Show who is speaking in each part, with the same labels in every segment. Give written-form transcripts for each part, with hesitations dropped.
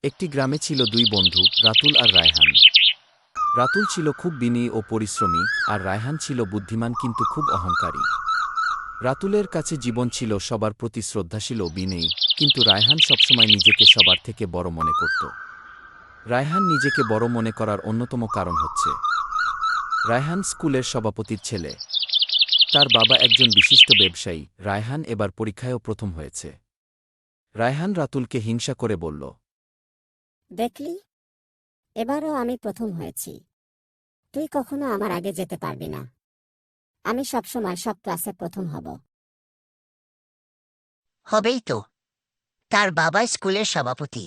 Speaker 1: একটি গ্রামে ছিল দুই বন্ধু, রাতুল আর রায়হান। রাতুল ছিল খুব বিনয়ী ও পরিশ্রমী, আর রায়হান ছিল বুদ্ধিমান কিন্তু খুব অহংকারী। রাতুলের কাছে জীবন ছিল সবার প্রতি শ্রদ্ধাশীল ও বিনয়ী, কিন্তু রায়হান সবসময় নিজেকে সবার থেকে বড় মনে করত। রায়হান নিজেকে বড় মনে করার অন্যতম কারণ হচ্ছে, রায়হান স্কুলের সভাপতির ছেলে। তার বাবা একজন বিশিষ্ট ব্যবসায়ী। রায়হান এবার পরীক্ষায়ও প্রথম হয়েছে। রায়হান রাতুলকে হিংসা করে বলল,
Speaker 2: দেখলি, এবারও আমি প্রথম হয়েছি। তুই কখনো আমার আগে যেতে পারবি না। আমি সবসময় সব ক্লাসে প্রথম হব।
Speaker 3: হবেই তো। তার বাবা স্কুলের সভাপতি।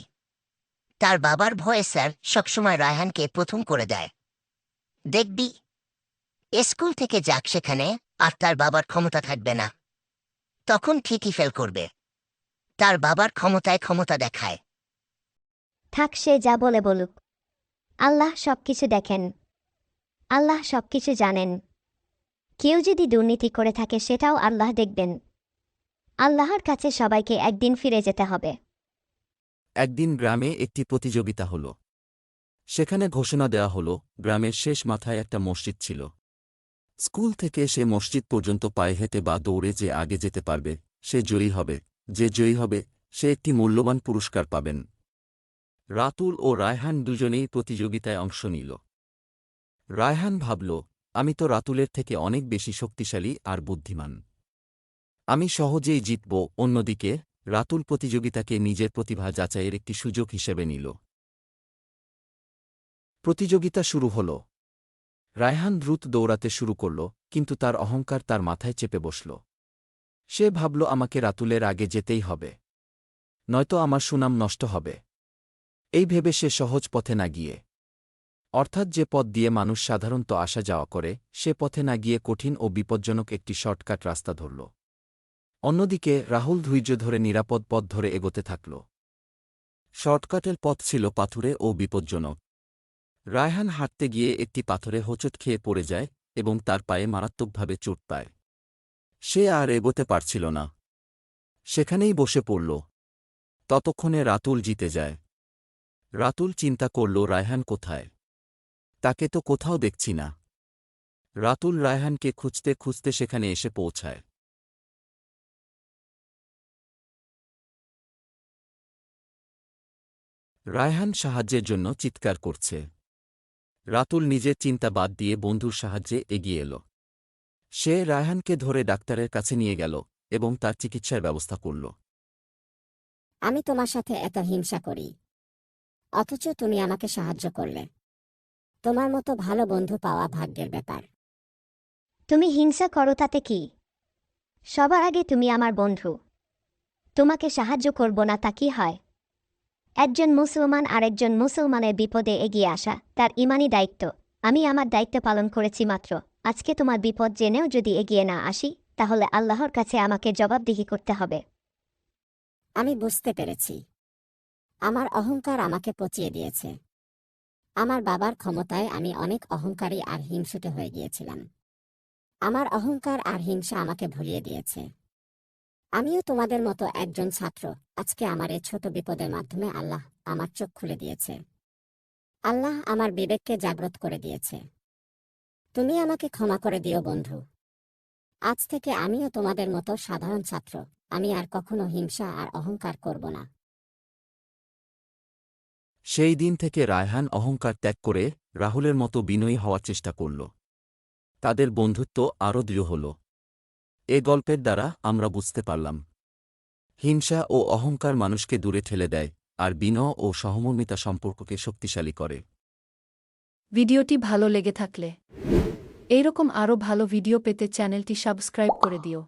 Speaker 3: তার বাবার ভয়ে স্যার সবসময় রায়হানকে প্রথম করে দেয়। দেখবি, স্কুল থেকে যাক সেখানে, আর তার বাবার ক্ষমতা থাকবে না। তখন ঠিকই ফেল করবে। তার বাবার ক্ষমতায় ক্ষমতা দেখায়।
Speaker 4: থাক, সে যা বলে বলুক। আল্লাহ সবকিছু দেখেন। আল্লাহ সবকিছু জানেন। কেউ যদি দুর্নীতি করে থাকে সেটাও আল্লাহ দেখবেন। আল্লাহর কাছে সবাইকে একদিন ফিরে যেতে হবে।
Speaker 1: একদিন গ্রামে একটি প্রতিযোগিতা হল। সেখানে ঘোষণা দেওয়া হল, গ্রামের শেষ মাথায় একটা মসজিদ ছিল। স্কুল থেকে সে মসজিদ পর্যন্ত পায়ে হেঁটে বা দৌড়ে যে আগে যেতে পারবে সে জয়ী হবে। যে জয়ী হবে সে একটি মূল্যবান পুরস্কার পাবেন। রাতুল ও রায়হান দুজনেই প্রতিযোগিতায় অংশ নিল। রায়হান ভাবল, আমি তো রাতুলের থেকে অনেক বেশি শক্তিশালী আর বুদ্ধিমান। আমি সহজেই জিতব। অন্যদিকে রাতুল প্রতিযোগিতাকে নিজের প্রতিভা যাচাইয়ের একটি সুযোগ হিসেবে নিল। প্রতিযোগিতা শুরু হল। রায়হান দ্রুত দৌড়াতে শুরু করল, কিন্তু তার অহংকার তার মাথায় চেপে বসল। সে ভাবল, আমাকে রাতুলের আগে যেতেই হবে, নয়তো আমার সুনাম নষ্ট হবে। এই ভেবে সে সহজ পথে না গিয়ে, অর্থাৎ যে পথ দিয়ে মানুষ সাধারণত আসা যাওয়া করে, সে পথে না গিয়ে কঠিন ও বিপজ্জনক একটি শর্টকাট রাস্তা ধরল। অন্যদিকে রাহুল ধৈর্য ধরে নিরাপদ পথ ধরে এগোতে থাকল। শর্টকাটের পথ ছিল পাথুরে ও বিপজ্জনক। রায়হান হাঁটতে গিয়ে একটি পাথরে হোঁচট খেয়ে পড়ে যায় এবং তার পায়ে মারাত্মকভাবে চোট পায়। সে আর এগোতে পারছিল না, সেখানেই বসে পড়ল। ততক্ষণে রাতুল জিতে যায়। রাতুল চিন্তা করল, রায়হান কোথায়? তাকে তো কোথাও দেখছি না। রাতুল রায়হানকে খুঁজতে খুঁজতে সেখানে এসে পৌঁছায়। রায়হান সাহায্যের জন্য চিৎকার করছে। রাতুল নিজের চিন্তা বাদ দিয়ে বন্ধুর সাহায্যে এগিয়ে এল। সে রায়হানকে ধরে ডাক্তারের কাছে নিয়ে গেল এবং তার চিকিৎসার ব্যবস্থা করল।
Speaker 2: আমি তোমার সাথে এত হিংসা করি, অথচ তুমি আমাকে সাহায্য করলে। তোমার মতো ভালো বন্ধু পাওয়া ভাগ্যের ব্যাপার।
Speaker 4: তুমি হিংসা করো তাতে কি? সবার আগে তুমি আমার বন্ধু। তোমাকে সাহায্য করব না তা কি হয়? একজন মুসলমান আরেকজন মুসলমানের বিপদে এগিয়ে আসা তার ইমানি দায়িত্ব। আমি আমার দায়িত্ব পালন করেছি মাত্র। আজকে তোমার বিপদ জেনেও যদি এগিয়ে না আসি, তাহলে আল্লাহর কাছে আমাকে জবাবদিহি করতে হবে।
Speaker 2: আমি বুঝতে পেরেছি, আমার অহংকার আমাকে পচিয়ে দিয়েছে। আমার বাবার ক্ষমতায় আমি অনেক অহংকারী আর হিংসুটে হয়ে গিয়েছিলাম। আমার অহংকার আর হিংসা আমাকে ভুলিয়ে দিয়েছে। আমিও তোমাদের মতো একজন ছাত্র। আজকে আমার এই ছোট বিপদের মাধ্যমে আল্লাহ আমার চোখ খুলে দিয়েছে। আল্লাহ আমার বিবেককে জাগ্রত করে দিয়েছে। তুমি আমাকে ক্ষমা করে দিও বন্ধু। আজ থেকে আমিও তোমাদের মতো সাধারণ ছাত্র। আমি আর কখনো হিংসা আর অহংকার করব না।
Speaker 1: সেই দিন থেকে রায়হান অহংকার ত্যাগ করে রাহুলের মতো বিনয়ী হওয়ার চেষ্টা করল। তাদের বন্ধুত্ব আরও দৃঢ় হল। এ গল্পের দ্বারা আমরা বুঝতে পারলাম, হিংসা ও অহংকার মানুষকে দূরে ঠেলে দেয়, আর বিনয় ও সহমর্মিতা সম্পর্ককে শক্তিশালী করে।
Speaker 5: ভিডিওটি ভালো লেগে থাকলে এইরকম আরও ভালো ভিডিও পেতে চ্যানেলটি সাবস্ক্রাইব করে দিও।